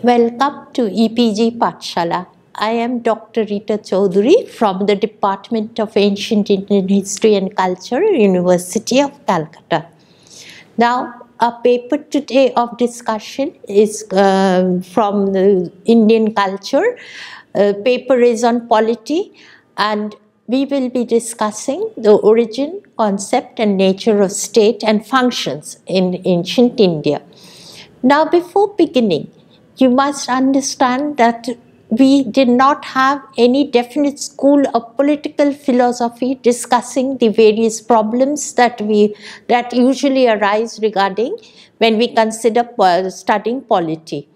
Welcome to EPG Pathshala. I am Dr. Rita Chaudhary from the Department of Ancient Indian History and Culture, University of Calcutta. Now, our paper today of discussion is from the Indian culture. Paper is on polity, and we will be discussing the origin, concept and nature of state and functions in ancient India. Now, before beginning, you must understand that we did not have any definite school of political philosophy discussing the various problems that usually arise regarding when we consider studying polity.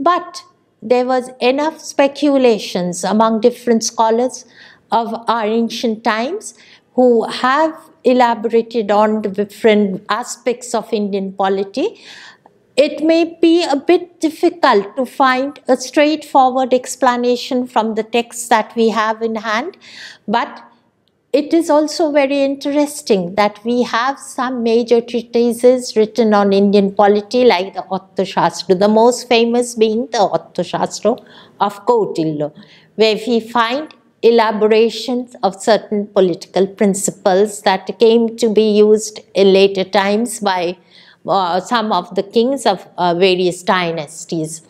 But there was enough speculations among different scholars of our ancient times who have elaborated on the different aspects of Indian polity. It may be a bit difficult to find a straightforward explanation from the texts that we have in hand, but it is also very interesting that we have some major treatises written on Indian polity like the Arthashastra, the most famous being the Arthashastra of Kautilya, where we find elaborations of certain political principles that came to be used in later times by some of the kings of various dynasties.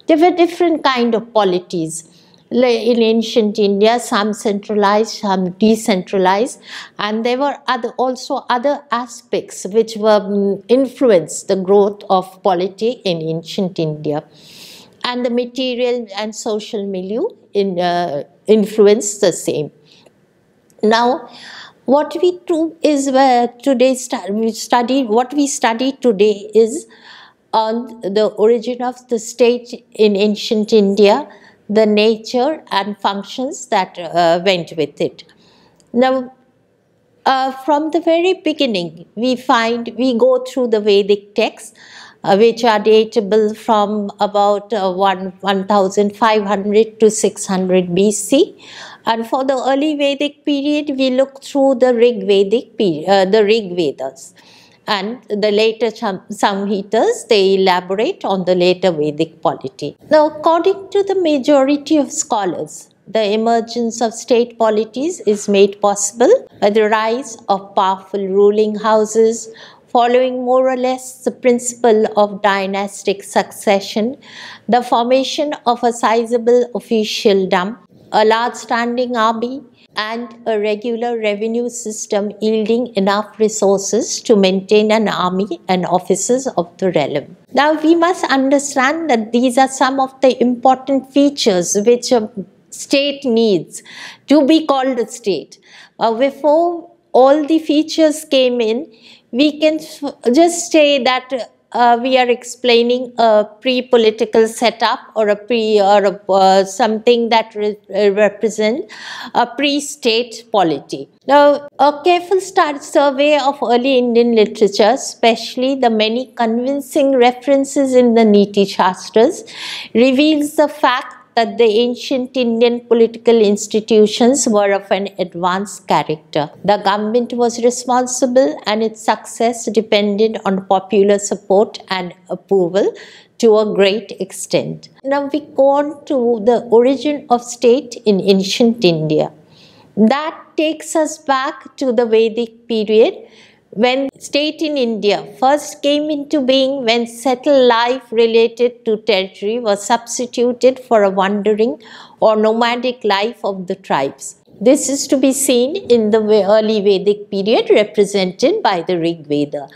There were different kind of polities in ancient India, some centralized, some decentralized, and there were also other aspects which were influenced the growth of polity in ancient India. And the material and social milieu influenced the same. Now, what we do is what we study today is on the origin of the state in ancient India, the nature and functions that went with it. Now, from the very beginning, we go through the Vedic texts, which are datable from about 1500 to 600 BC. And for the early Vedic period, we look through the Rig Vedas. And the later Samhitas, they elaborate on the later Vedic polity. Now, according to the majority of scholars, the emergence of state polities is made possible by the rise of powerful ruling houses, following more or less the principle of dynastic succession, the formation of a sizable officialdom, a large standing army, and a regular revenue system yielding enough resources to maintain an army and officers of the realm. Now, we must understand that these are some of the important features which a state needs to be called a state. Before all the features came in, we can just say that we are explaining a pre-political setup or something that represents a pre-state polity. Now, a careful survey of early Indian literature, especially the many convincing references in the Niti Shastras, reveals the fact that the ancient Indian political institutions were of an advanced character. The government was responsible and its success depended on popular support and approval to a great extent. Now we go on to the origin of state in ancient India. That takes us back to the Vedic period, when state in India first came into being, when settled life related to territory was substituted for a wandering or nomadic life of the tribes. This is to be seen in the early Vedic period represented by the Rig Veda.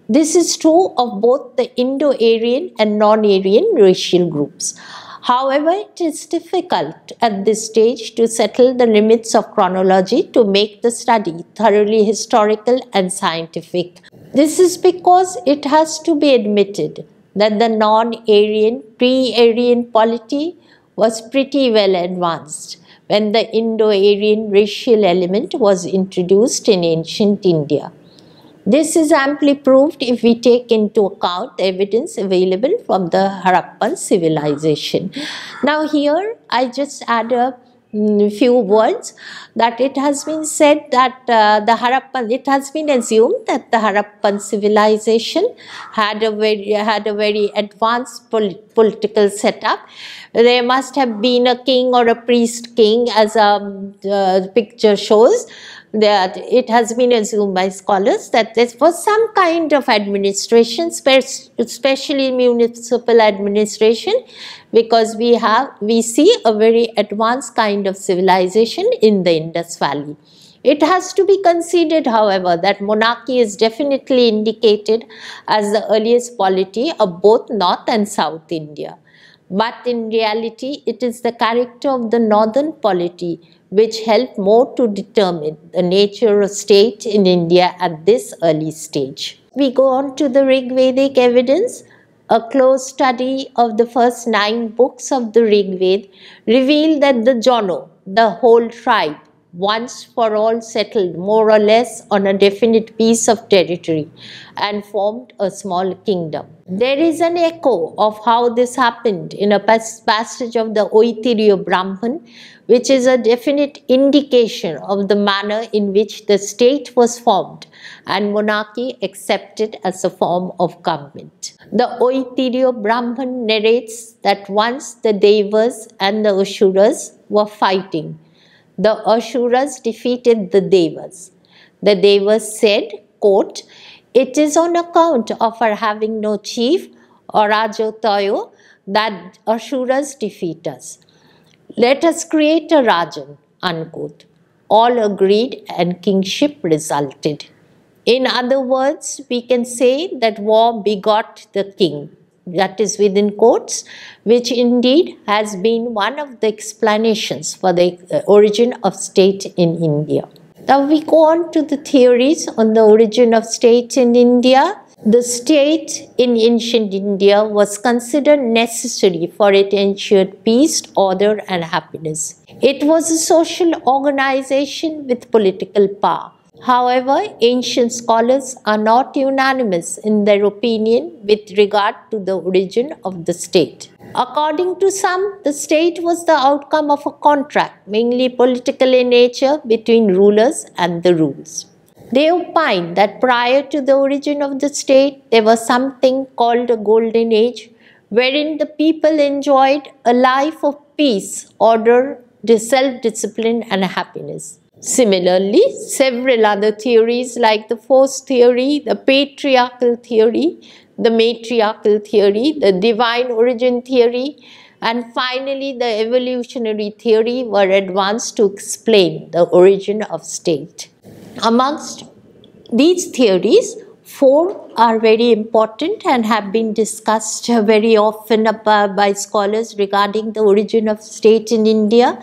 This is true of both the Indo-Aryan and non-Aryan racial groups. However, it is difficult at this stage to settle the limits of chronology to make the study thoroughly historical and scientific. This is because it has to be admitted that the non-Aryan, pre-Aryan polity was pretty well advanced when the Indo-Aryan racial element was introduced in ancient India. This is amply proved if we take into account the evidence available from the Harappan civilization. Now here I just add a few words, that it has been said that it has been assumed that the Harappan civilization had a very advanced political setup. There must have been a king or a priest king, as a picture shows. That it has been assumed by scholars that there was some kind of administration, especially municipal administration, because we see a very advanced kind of civilization in the Indus Valley. It has to be considered, however, that monarchy is definitely indicated as the earliest polity of both North and South India. But in reality, it is the character of the northern polity which helped more to determine the nature of state in India at this early stage. We go on to the Rig Vedic evidence. A close study of the first 9 books of the Rig Veda reveal that the Jono, the whole tribe, once for all settled more or less on a definite piece of territory and formed a small kingdom. There is an echo of how this happened in a passage of the Oitirio Brahman, which is a definite indication of the manner in which the state was formed and monarchy accepted as a form of government. The Oitirio Brahman narrates that once the Devas and the Asuras were fighting. The Asuras defeated the Devas. The Devas said, quote, "It is on account of our having no chief or Rajotayo that Asuras defeat us. Let us create a Rajan," unquote. All agreed and kingship resulted. In other words, we can say that war begot the king. That is within quotes, which indeed has been one of the explanations for the origin of state in India. Now we go on to the theories on the origin of state in India. The state in ancient India was considered necessary for it ensured peace, order and happiness. It was a social organization with political power. However, ancient scholars are not unanimous in their opinion with regard to the origin of the state. According to some, the state was the outcome of a contract, mainly political in nature, between rulers and the rules. They opine that prior to the origin of the state, there was something called a golden age, wherein the people enjoyed a life of peace, order, self-discipline and happiness. Similarly, several other theories like the force theory, the patriarchal theory, the matriarchal theory, the divine origin theory, and finally the evolutionary theory were advanced to explain the origin of state. Amongst these theories, 4 are very important and have been discussed very often by scholars regarding the origin of state in India,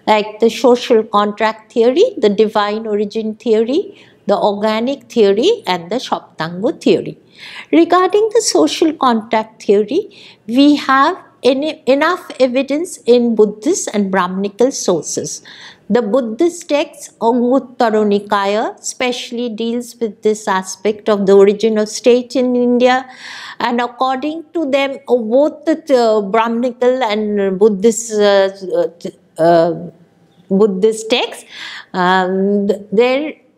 like the social contract theory, the divine origin theory, the organic theory and the Shoptango theory. Regarding the social contract theory, we have enough evidence in Buddhist and Brahmanical sources. The Buddhist text Anguttara Nikaya especially deals with this aspect of the origin of state in India, and according to them, both the Brahmanical and Buddhist Buddhist texts,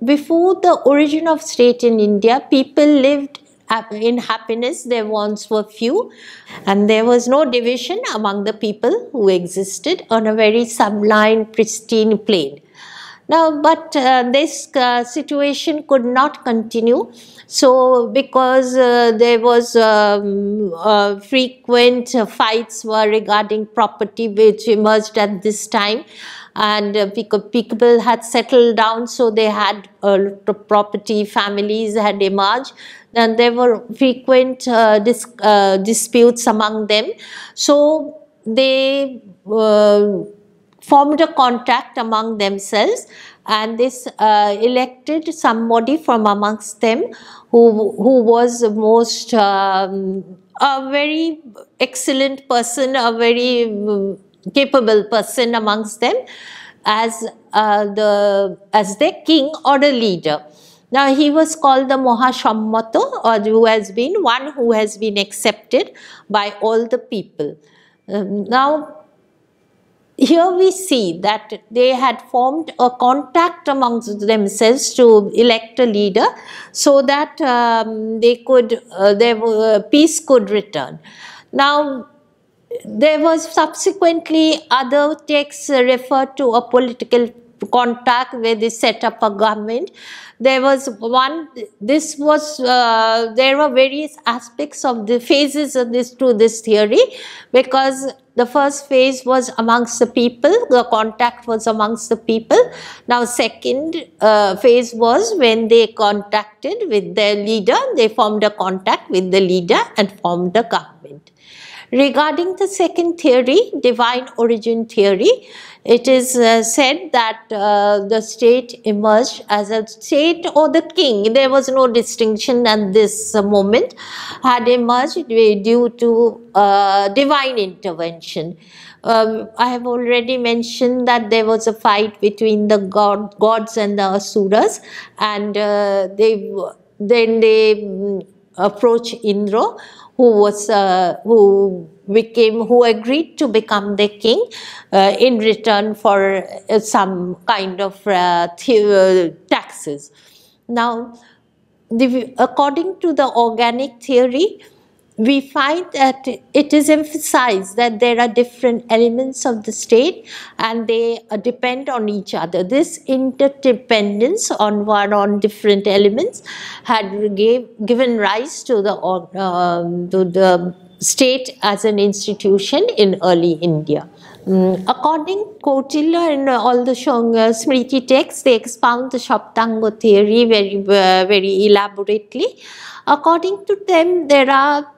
before the origin of state in India, people lived in happiness. Their wants were few and there was no division among the people who existed on a very sublime, pristine plane. Now, but this situation could not continue. So, because there was frequent fights were regarding property which emerged at this time, and people had settled down, so they had property, families had emerged, and there were frequent disputes among them. So, they formed a contract among themselves, and this elected somebody from amongst them who was most a very excellent person, a very capable person amongst them as their king or a leader. Now he was called the Mahashammato, or who has been accepted by all the people. Now here we see that they had formed a contact amongst themselves to elect a leader so that peace could return. Now, there was subsequently other texts referred to a political contact where they set up a government. There was one, there were various aspects of the phases of this theory, because the first phase was amongst the people, the contact was amongst the people. Now second phase was when they contacted with their leader, they formed a contact with the leader and formed a government. Regarding the second theory, divine origin theory, it is said that the state emerged as a state, or the king, there was no distinction at this moment, had emerged due to divine intervention. I have already mentioned that there was a fight between the gods and the asuras, and they approached Indra, who agreed to become the king in return for some kind of taxes. Now, according to the organic theory, we find that it is emphasized that there are different elements of the state and they depend on each other. This interdependence on different elements had given rise to the state as an institution in early India. According to Kautilya and all the Smriti texts, they expound the Saptanga theory very elaborately. According to them, there are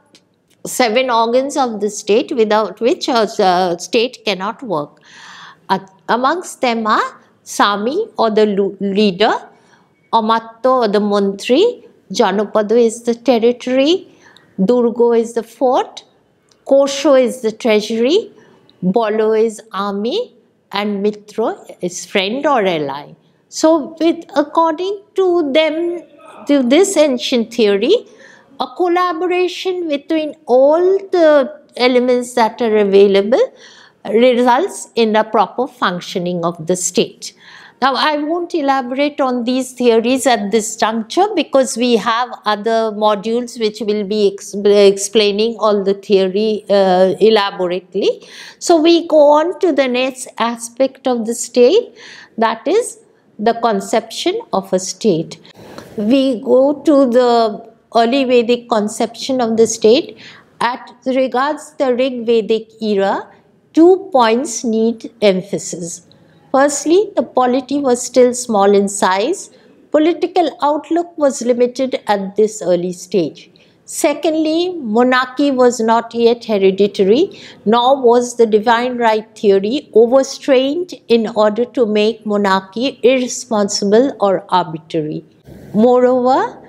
7 organs of the state without which a state cannot work. Amongst them are Sami, or the leader, Amatto, or the Mantri, Janapada is the territory, Durgo is the fort, Kosho is the treasury, Bolo is army, and Mitra is friend or ally. So, according to them, to this ancient theory, a collaboration between all the elements that are available results in a proper functioning of the state. Now, I won't elaborate on these theories at this juncture because we have other modules which will be explaining all the theory elaborately. So, we go on to the next aspect of the state, that is the conception of a state. We go to the early Vedic conception of the state. As regards the Rig Vedic era, 2 points need emphasis. Firstly, the polity was still small in size. Political outlook was limited at this early stage. Secondly, monarchy was not yet hereditary, nor was the divine right theory overstrained in order to make monarchy irresponsible or arbitrary. Moreover,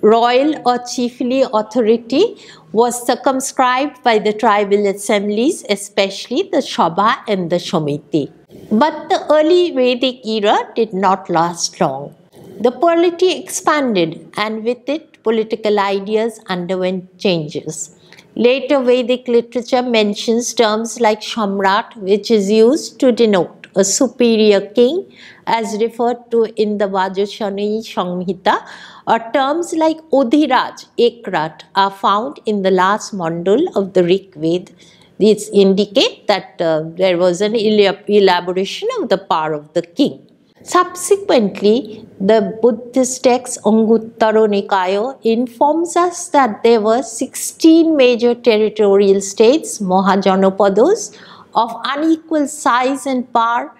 royal or chiefly authority was circumscribed by the tribal assemblies, especially the Sabha and the Samiti. But the early Vedic era did not last long. The polity expanded, and with it, political ideas underwent changes. Later Vedic literature mentions terms like Shamrat, which is used to denote a superior king, as referred to in the Vajrayana Samhita, or terms like Odhiraj, Ekrat are found in the last mandal of the Rig Veda. These indicate that there was an elaboration of the power of the king. Subsequently, the Buddhist text Anguttara Nikaya informs us that there were 16 major territorial states, Mahajanapadas, of unequal size and power,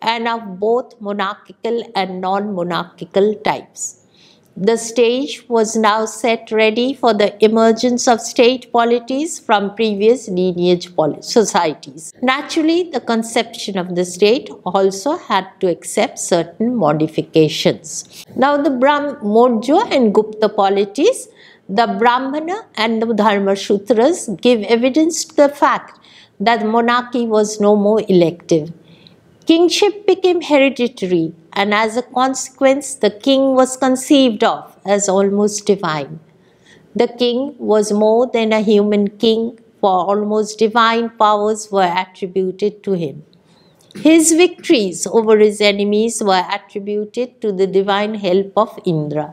and of both monarchical and non-monarchical types. The stage was now set ready for the emergence of state polities from previous lineage societies. Naturally, the conception of the state also had to accept certain modifications. Now, the Maurya and Gupta polities, the Brahmana and the Dharma Sutras give evidence to the fact that monarchy was no more elective. Kingship became hereditary, and as a consequence, the king was conceived of as almost divine. The king was more than a human king, for almost divine powers were attributed to him. His victories over his enemies were attributed to the divine help of Indra.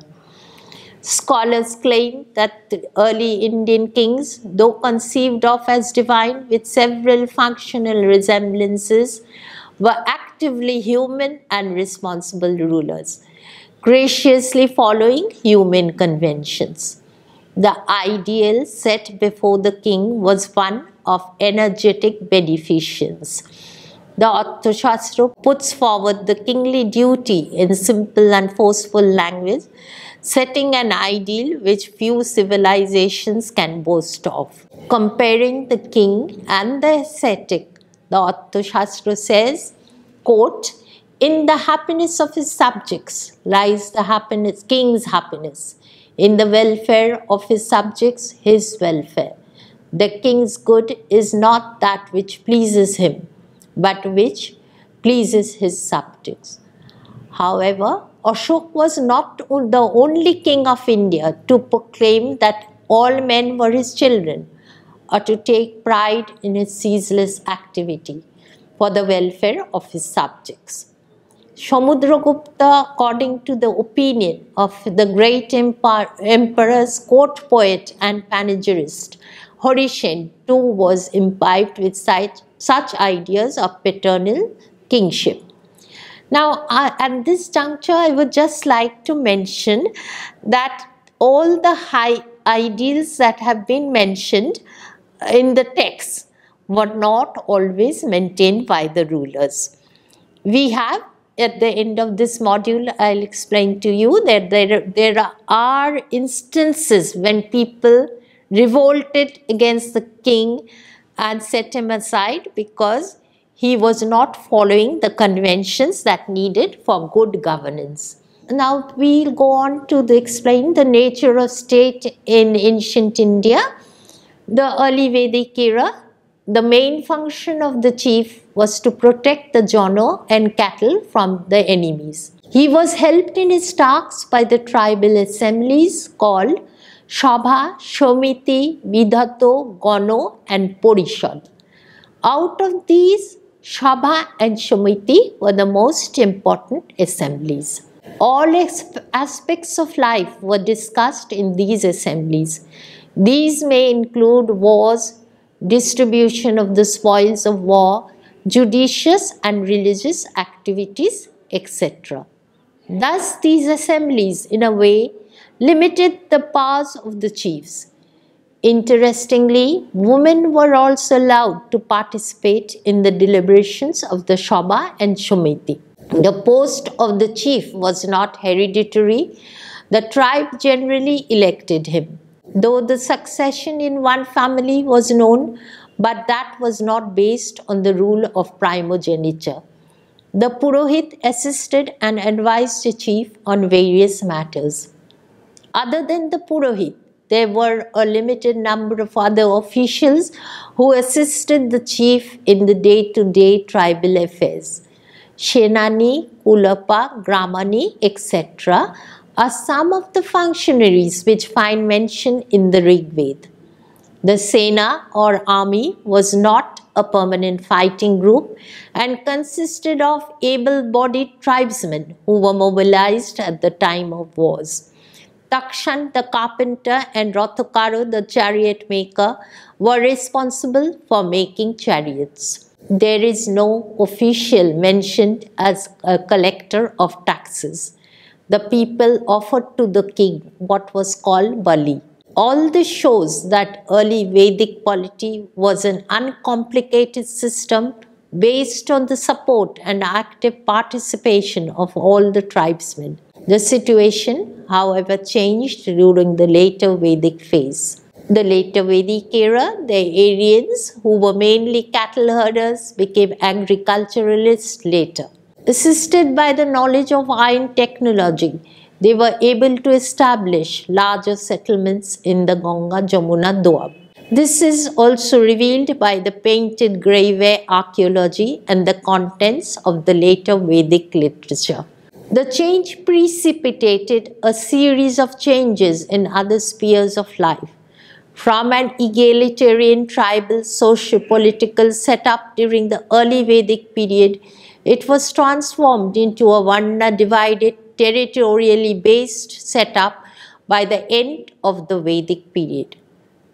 Scholars claim that the early Indian kings, though conceived of as divine with several functional resemblances, were actively human and responsible rulers, graciously following human conventions. The ideal set before the king was one of energetic beneficence. The Arthashastra puts forward the kingly duty in simple and forceful language, setting an ideal which few civilizations can boast of. Comparing the king and the ascetic, the Arthashastra says, quote, "In the happiness of his subjects lies the king's happiness. In the welfare of his subjects, his welfare. The king's good is not that which pleases him, but which pleases his subjects." However, Ashok was not the only king of India to proclaim that all men were his children, or to take pride in his ceaseless activity for the welfare of his subjects. Samudragupta, according to the opinion of the great emperor's court poet and panegyrist, Harishen too was imbibed with such ideas of paternal kingship. Now, at this juncture, I would just like to mention that all the high ideals that have been mentioned in the text were not always maintained by the rulers. We have, at the end of this module, I'll explain to you that there are instances when people revolted against the king and set him aside because he was not following the conventions that needed for good governance. Now we'll go on to explain the nature of state in ancient India. The early Vedic era, the main function of the chief was to protect the jono and cattle from the enemies. He was helped in his tasks by the tribal assemblies called Sabha, Shomiti, Vidhato, Gano and Porishad. Out of these, Sabha and Shomiti were the most important assemblies. All aspects of life were discussed in these assemblies. These may include wars, distribution of the spoils of war, judicious and religious activities, etc. Thus, these assemblies, in a way, limited the powers of the chiefs. Interestingly, women were also allowed to participate in the deliberations of the Sabha and Shomiti. The post of the chief was not hereditary. The tribe generally elected him, though the succession in one family was known, but that was not based on the rule of primogeniture. The Purohit assisted and advised the chief on various matters. Other than the Purohit, there were a limited number of other officials who assisted the chief in the day-to-day tribal affairs. Shenani, Kulapa, Gramani, etc. are some of the functionaries which find mention in the Rig Veda. The Sena or army was not a permanent fighting group and consisted of able-bodied tribesmen who were mobilized at the time of wars. Takshan the carpenter and Rathokaro the chariot maker were responsible for making chariots. There is no official mentioned as a collector of taxes. The people offered to the king what was called Bali. All this shows that early Vedic polity was an uncomplicated system based on the support and active participation of all the tribesmen. The situation, however, changed during the later Vedic phase. The later Vedic era, the Aryans, who were mainly cattle herders, became agriculturalists later. Assisted by the knowledge of iron technology, they were able to establish larger settlements in the Ganga, Jamuna, Doab. This is also revealed by the painted graveware archaeology and the contents of the later Vedic literature. The change precipitated a series of changes in other spheres of life. From an egalitarian tribal socio-political setup during the early Vedic period, it was transformed into a Varna-divided, territorially based setup by the end of the Vedic period.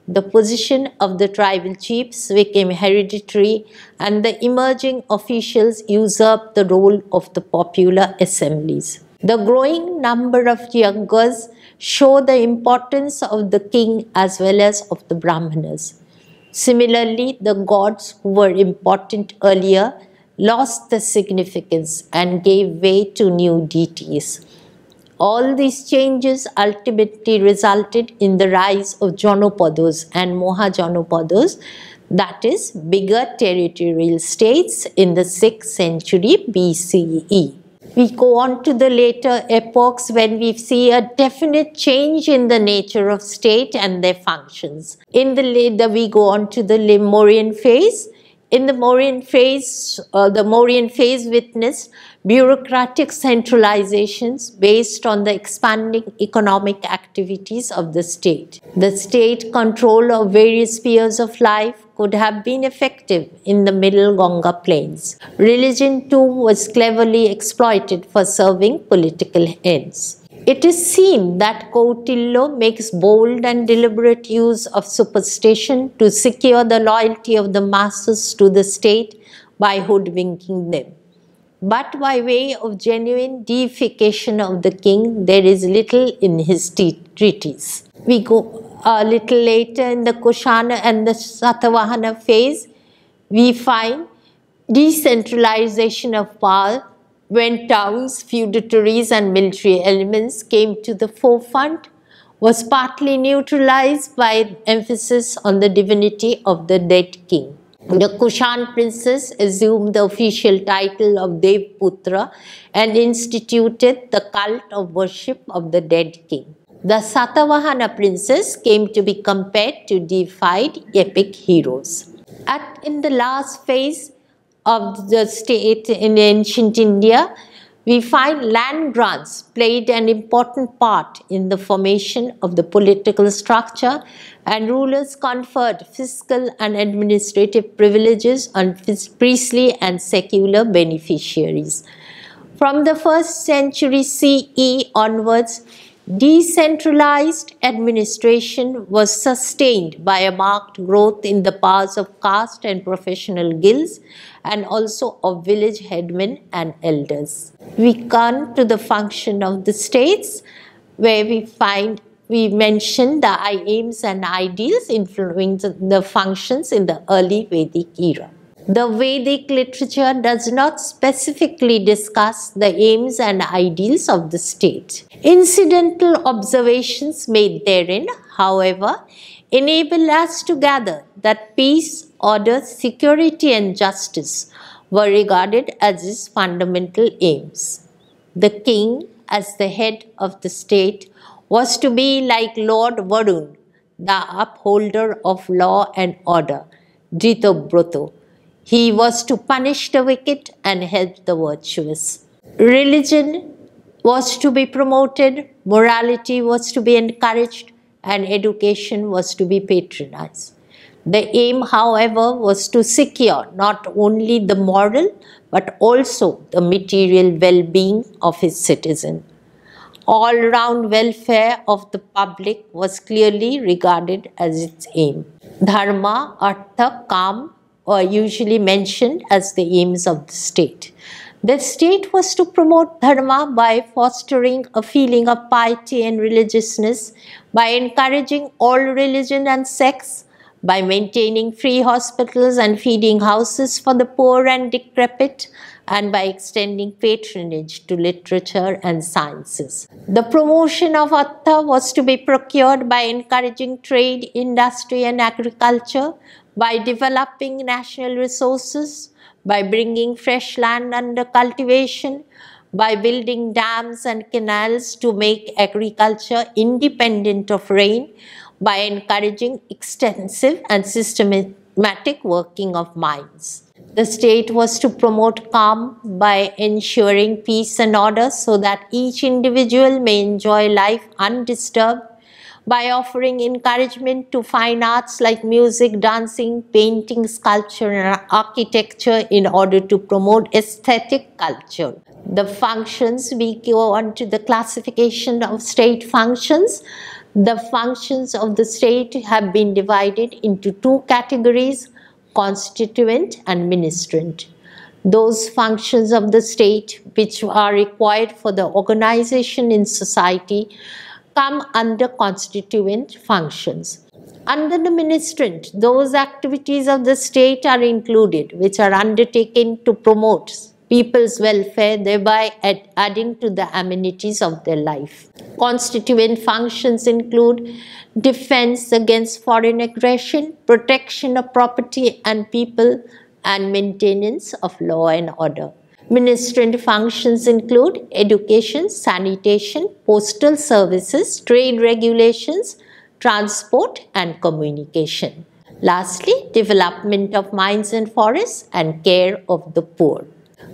The position of the tribal chiefs became hereditary, and the emerging officials usurped the role of the popular assemblies. The growing number of Yaggas show the importance of the king as well as of the Brahmanas. Similarly, the gods who were important earlier lost their significance and gave way to new deities. All these changes ultimately resulted in the rise of Janapadas and Mahajanapadas, that is, bigger territorial states in the 6th century BCE. We go on to the later epochs when we see a definite change in the nature of state and their functions. We go on to the Mauryan phase. In the Mauryan phase witnessed bureaucratic centralizations based on the expanding economic activities of the state. The state control of various spheres of life could have been effective in the middle Ganga plains. Religion too was cleverly exploited for serving political ends. It is seen that Kautilya makes bold and deliberate use of superstition to secure the loyalty of the masses to the state by hoodwinking them. But by way of genuine deification of the king, there is little in his treatise. We go a little later in the Kushana and the Satavahana phase, we find decentralization of power when towns, feudatories and military elements came to the forefront was partly neutralized by emphasis on the divinity of the dead king. The Kushan princes assumed the official title of Devputra and instituted the cult of worship of the dead king. The Satavahana princes came to be compared to deified epic heroes. In the last phase of the state in ancient India, we find land grants played an important part in the formation of the political structure, and rulers conferred fiscal and administrative privileges on priestly and secular beneficiaries. From the 1st century CE onwards, decentralized administration was sustained by a marked growth in the powers of caste and professional guilds, and also of village headmen and elders. We come to the function of the states, where we mention the aims and ideals influencing the functions in the early Vedic era. The Vedic literature does not specifically discuss the aims and ideals of the state. Incidental observations made therein, however, enable us to gather that peace, order, security and justice were regarded as his fundamental aims. The king, as the head of the state, was to be like Lord Varun, the upholder of law and order, Dhritabhrata. He was to punish the wicked and help the virtuous. Religion was to be promoted, morality was to be encouraged, and education was to be patronized. The aim, however, was to secure not only the moral but also the material well-being of his citizen. All-round welfare of the public was clearly regarded as its aim. Dharma, Artha, Kam are usually mentioned as the aims of the state. The state was to promote dharma by fostering a feeling of piety and religiousness, by encouraging all religion and sects, by maintaining free hospitals and feeding houses for the poor and decrepit, and by extending patronage to literature and sciences. The promotion of Artha was to be procured by encouraging trade, industry and agriculture, by developing national resources, by bringing fresh land under cultivation, by building dams and canals to make agriculture independent of rain, by encouraging extensive and systematic working of mines. The state was to promote calm by ensuring peace and order so that each individual may enjoy life undisturbed, by offering encouragement to fine arts like music, dancing, painting, sculpture, and architecture in order to promote aesthetic culture. The functions, we go on to the classification of state functions. The functions of the state have been divided into two categories: constituent and ministrant. Those functions of the state which are required for the organization in society come under constituent functions. Under the ministrant, those activities of the state are included which are undertaken to promote people's welfare, thereby adding to the amenities of their life. Constituent functions include defense against foreign aggression, protection of property and people, and maintenance of law and order. Ministrant functions include education, sanitation, postal services, trade regulations, transport, and communication. Lastly, development of mines and forests and care of the poor.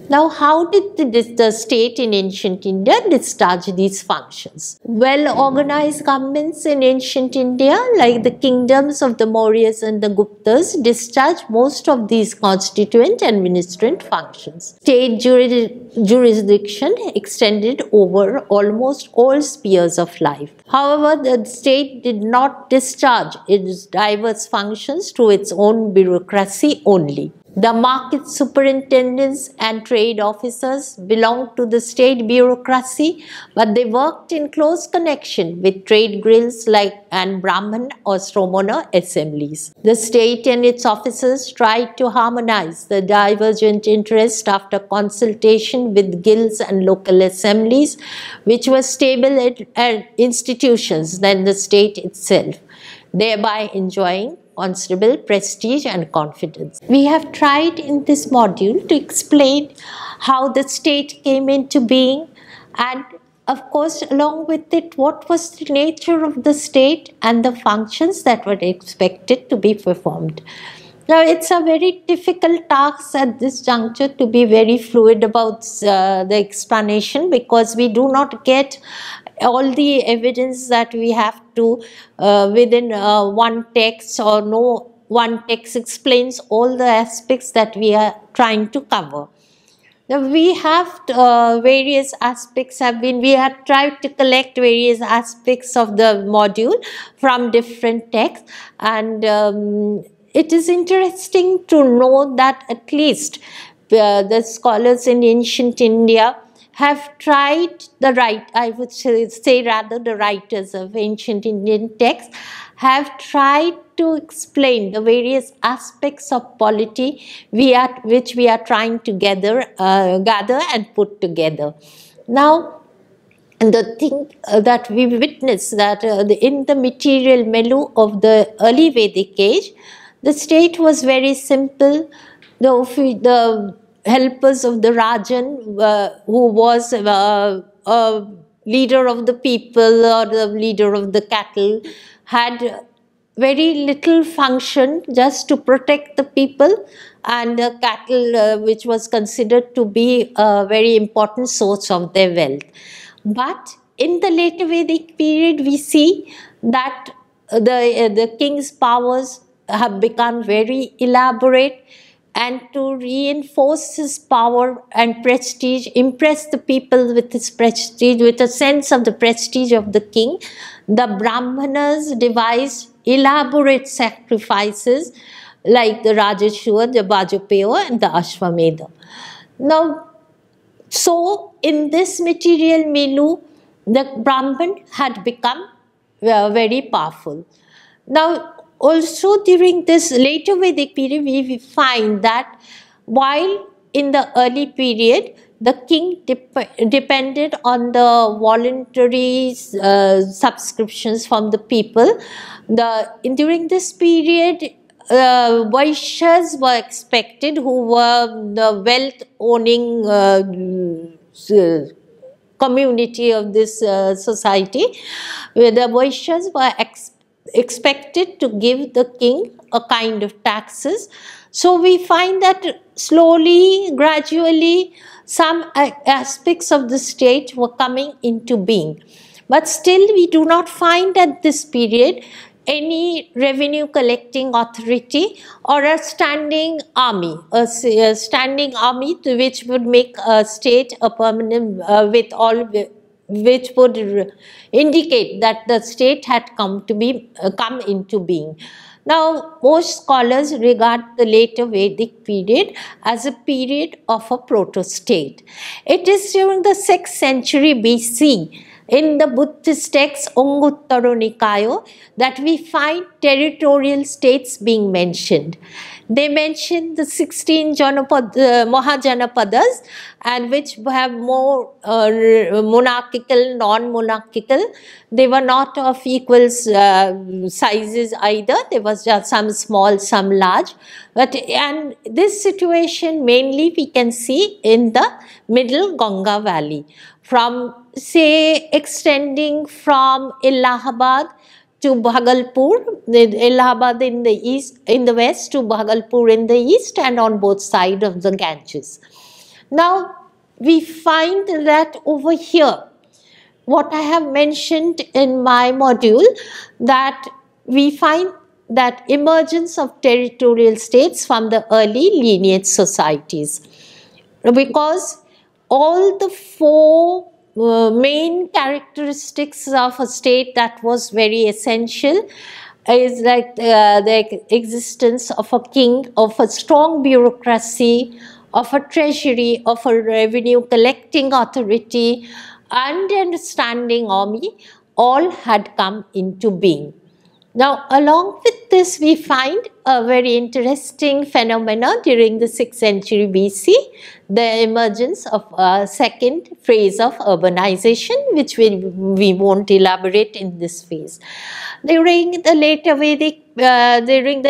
Now, how did the state in ancient India discharge these functions? Well-organized governments in ancient India, like the kingdoms of the Mauryas and the Guptas, discharged most of these constituent and ministrant functions. State jurisdiction extended over almost all spheres of life. However, the state did not discharge its diverse functions to its own bureaucracy only. The market superintendents and trade officers belonged to the state bureaucracy, but they worked in close connection with trade guilds and Brahman or Sramana assemblies. The state and its officers tried to harmonize the divergent interests after consultation with guilds and local assemblies, which were stable institutions than the state itself, thereby enjoying considerable prestige and confidence. We have tried in this module to explain how the state came into being, and of course along with it what was the nature of the state and the functions that were expected to be performed. Now, it's a very difficult task at this juncture to be very fluid about the explanation, because we do not get all the evidence that we have to within one text, or no one text explains all the aspects that we are trying to cover. Now, we have various aspects we have tried to collect various aspects of the module from different texts, and it is interesting to know that at least the scholars in ancient India have tried the writers of ancient Indian texts have tried to explain the various aspects of polity which we are trying to gather and put together. Now, the thing that we witness that in the material milieu of the early Vedic age, the state was very simple. The helpers of the Rajan, who was a leader of the people or the leader of the cattle, had very little function just to protect the people and the cattle, which was considered to be a very important source of their wealth. But in the later Vedic period, we see that the king's powers have become very elaborate, and to reinforce his power and prestige, impress the people with his prestige, with a sense of the prestige of the king, the Brahmanas devised elaborate sacrifices like the Rajashua, the Vajpayee, and the Ashwamedha. Now, so in this material milieu, the Brahman had become very powerful. Now, also during this later Vedic period, we find that while in the early period, the king depended on the voluntary subscriptions from the people, during this period, Vaishyas were expected, who were the wealth-owning community of this society, where the Vaishyas were expected to give the king a kind of taxes. So we find that slowly, gradually, some aspects of the state were coming into being. But still we do not find at this period any revenue collecting authority or a standing army, a standing army to which would make a state a permanent with all, which would indicate that the state had come into being. Now, most scholars regard the later Vedic period as a period of a proto-state. It is during the 6th century BC in the Buddhist text Anguttara Nikaya that we find territorial states being mentioned. They mention the 16 Mahajanapadas, and which have more monarchical, non-monarchical. They were not of equal sizes either. There was just some small, some large. And this situation mainly we can see in the middle Ganga valley, from say extending from Allahabad to Bhagalpur, Allahabad in the east, in the west, to Bhagalpur in the east, and on both sides of the Ganges. Now we find that over here, what I have mentioned in my module, that we find that emergence of territorial states from the early lineage societies, because all the four main characteristics of a state that was very essential is like the existence of a king, of a strong bureaucracy, of a treasury, of a revenue collecting authority, and a standing army, all had come into being. Now, along with this, we find a very interesting phenomena during the 6th century BC, the emergence of a second phase of urbanization, which we won't elaborate in this phase. During the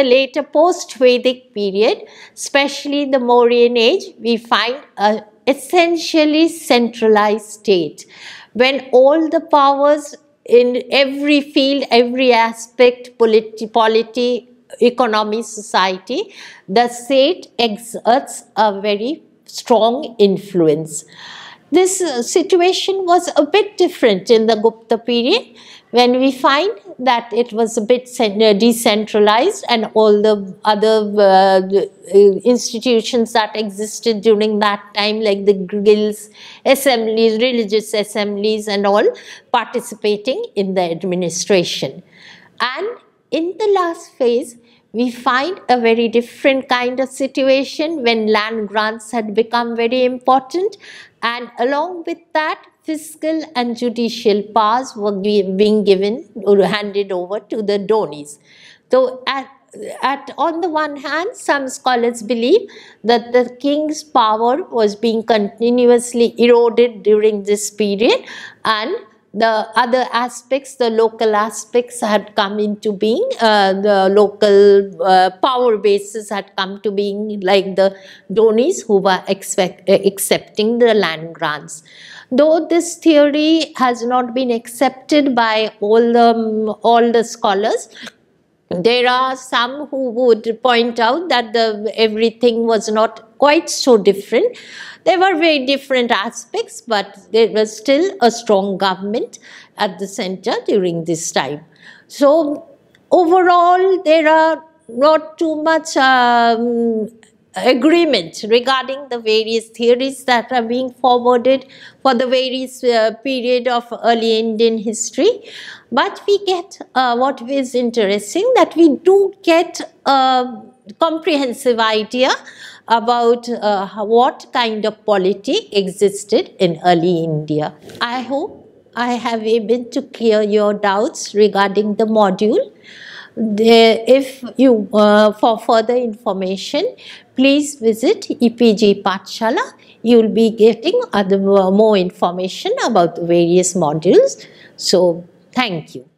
later post-Vedic period, especially the Mauryan age, we find a essentially centralized state, when all the powers in every field, every aspect, polity, economy, society, the state exerts a very strong influence. This situation was a bit different in the Gupta period, when we find that it was a bit decentralized, and all the other institutions that existed during that time, like the guilds, assemblies, religious assemblies and all, participating in the administration. And in the last phase, we find a very different kind of situation, when land grants had become very important, and along with that, fiscal and judicial powers were being given or handed over to the Donis. So on the one hand, some scholars believe that the king's power was being continuously eroded during this period, and the other aspects, the local aspects, had come into being. The local power bases had come to being, like the Donis who were accepting the land grants. Though this theory has not been accepted by all the scholars, there are some who would point out that everything was not quite so different. There were very different aspects, but there was still a strong government at the center during this time. So overall, there are not too much agreement regarding the various theories that are being forwarded for the various period of early Indian history. But we get what is interesting, that we do get a comprehensive idea about what kind of polity existed in early India. I hope I have been able to clear your doubts regarding the module. If you for further information, please visit EPG Pathshala. You will be getting more information about the various modules. So, thank you.